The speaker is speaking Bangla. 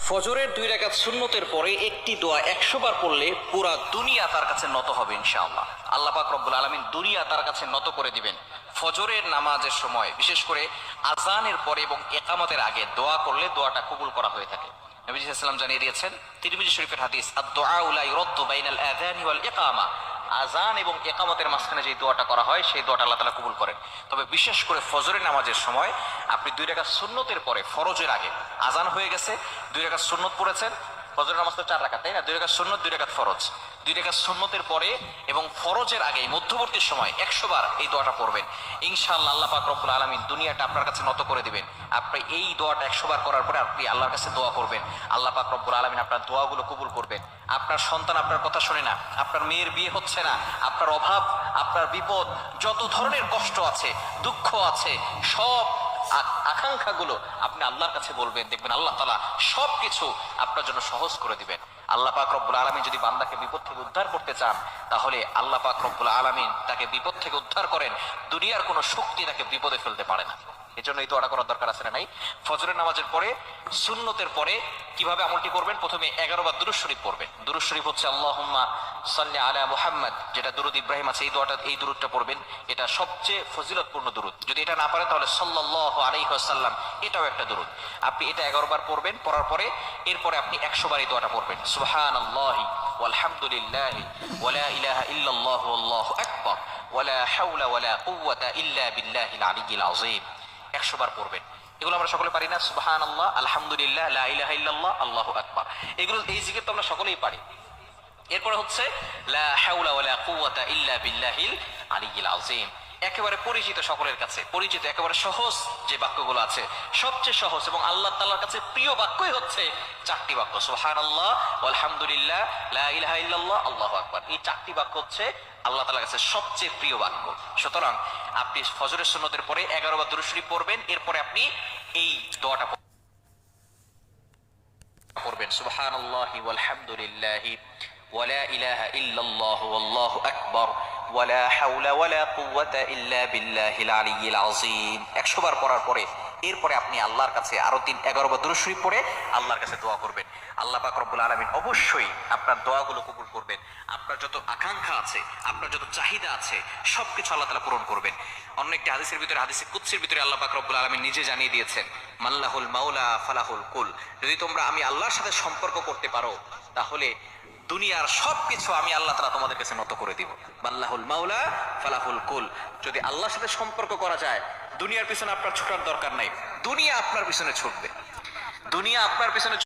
ফজরের 2 রাকাত সুন্নতের পরে একটি দোয়া 100 বার পড়লে পুরা দুনিয়া তার কাছে নত হবে ইনশাআল্লাহ। আল্লাহ পাক রব্বুল আলামিন দুনিয়া তার কাছে নত করে দিবেন। ফজরের নামাজের সময় বিশেষ করে আজানের পরে এবং ইকামতের আগে দোয়া করলে দোয়াটা কবুল করা হয়ে থাকে। নবী সাল্লাল্লাহু আলাইহি ওয়াসাল্লাম জানিয়ে দিয়েছেন, তিরমিজি শরীফের হাদিস, আদ-দুআউ লা ইউরাদ্দু বাইনাল আযানি ওয়াল ইকামা। আজান এবং ইকামতের মাঝখানে যে দোয়াটা করা হয় সেই দোয়াটা আল্লাহ তাআলা কবুল করেন। তবে বিশেষ করে ফজরের নামাজের সময় আপনি 2 রাকাত সুন্নতের পরে ফরজের আগে, আজান হয়ে গেছে, 2 রাকাত সুন্নত পড়েছেন, ফজরের নামাজ তো 4 রাকাত, তাই না? 2 রাকাত সুন্নত, 2 রাকাত ফরজ। 2 রাকাত সুন্নতের পরে এবং ফরজের আগে মধ্যবর্তী সময় 100 বার এই দোয়াটা পড়বেন। ইনশাআল্লাহ আল্লাহ পাক রব্বুল আলামিন দুনিয়াটা আপনার কাছে নত করে দিবেন। আপনি এই দোয়াটা 100 বার করার পরে আপনি আল্লাহর কাছে দোয়া করবেন, আল্লাহ পাক রব্বুল আলামিন আপনার দোয়াগুলো কবুল করবেন। আপনার সন্তান আপনার কথা শোনে না, আপনার মেয়ের বিয়ে হচ্ছে না, আপনার অভাব, আপনার বিপদ, যত ধরনের কষ্ট আছে, দুঃখ আছে, সব আকাঙ্ক্ষাগুলো আপনি আল্লাহর কাছে বলবেন, দেখবেন আল্লাহ তাআলা সবকিছু আপনার জন্য সহজ করে দিবেন। আল্লাহ পাক রব্বুল আলামিন যদি বান্দাকে বিপদ থেকে উদ্ধার করতে চান, তাহলে আল্লাহ পাক রব্বুল আলামিন তাকে বিপদ থেকে উদ্ধার করেন। দুনিয়ার কোনো শক্তি তাকে বিপদে ফেলতে পারে না। এজন্য এই দোয়াটা করার দরকার আছে না নাই? ফজরের নামাজের পরে সুন্নতের পরে কিভাবে আমলটি করবেন? প্রথমে 11 বার দুরূদ শরীফ পড়বেন। দুরূদ শরীফ হচ্ছে আল্লাহুম্মা সাল্লি আলা মুহাম্মদ, যেটা দুরূদ ইব্রাহিম আছে, এই দোয়াটা, এই দুরূদটা পড়বেন। এটা সবচেয়ে ফজিলতপূর্ণ দুরূদ। যদি এটা না পারেন তাহলে সাল্লাল্লাহু আলাইহি ওয়াসাল্লাম, এটাও একটা দুরূদ। আপনি এটা 11 বার পড়বেন। পড়ার পরে এরপরে আপনি 100 বার এই দোয়াটা পড়বেন, সুবহানাল্লাহি ওয়ালহামদুলিল্লাহি ওয়ালা ইলাহা ইল্লাল্লাহু আল্লাহু আকবার ওয়ালা হাওলা ওয়ালা কুওয়াতা ইল্লা বিল্লাহিল আলিয়্যিল আযীম। 100 বার পড়বেন। এগুলো আমরা সকলে পারি না? সুবহানাল্লাহ, আলহামদুলিল্লাহ, লা ইলাহা ইল্লাল্লাহ, আল্লাহু আকবার। এগুলো, এই জিকির তো আমরা সকলেই পারি। এরপরে হচ্ছে লা হাওলা ওয়ালা কুওয়াতা ইল্লা বিল্লাহিল আলিয়্যিল আযীম। একেবারে পরিচিত, সকলের কাছে পরিচিত, একেবারে সহজ যে বাক্যগুলো আছে, সবচেয়ে সহজ এবং আল্লাহ তাআলার কাছে প্রিয় বাক্যই হচ্ছে 4টি বাক্য, সুবহানাল্লাহ, আলহামদুলিল্লাহ, লা ইলাহা ইল্লাল্লাহ, আল্লাহু আকবার। এই 4টি বাক্য হচ্ছে আল্লাহ তাআলার কাছে সবচেয়ে প্রিয় বাক্য। সুতরাং আপনি ফজরের সুন্নতের পরে 11 বার দুরূদ শরীফ পড়বেন। এরপরে আপনি এই দোয়াটা পড়বেন, সুবহানাল্লাহি ওয়ালহামদুলিল্লাহি ওয়ালা ইলাহা ইল্লাল্লাহু আল্লাহু আকবার ওয়ালা হাওলা ওয়ালা কুওয়াতা ইল্লা বিল্লাহিল আলিয়্যিল আযীম। 100 বার পড়ার পরে এরপরে আপনি আল্লাহর কাছে আরো 11 বার দুরূদ শরীফ পড়ে আল্লাহর কাছে দোয়া করবেন। আল্লাহ পাক রব্বুল আলামিন অবশ্যই আপনার দোয়াগুলো কবুল করবেন। আপনার যত আকাঙ্ক্ষা আছে, আপনার যত চাহিদা আছে, সবকিছু আল্লাহ তাআলা পূরণ করবেন। অন্য একটি হাদিসের ভিতরে, হাদিসে কুদসির ভিতরে আল্লাহ পাক রব্বুল আলামিন নিজে জানিয়ে দিয়েছেন, মাল্লাহুল মাওলা ফালাহুল কুল। যদি তোমরা আমি আল্লাহর সাথে সম্পর্ক করতে পারো, তাহলে দুনিয়ার সবকিছু আমি আল্লাহ তাআলা তোমাদের কাছে নত করে দিব। মাল্লাহুল মাওলা ফালাহুল কুল। যদি আল্লাহর সাথে সম্পর্ক করা যায়, দুনিয়ার পিছনে আপনার ছোটার দরকার নাই, দুনিয়া আপনার পিছনে ছুটবে। দুনিয়া আপনার পিছনে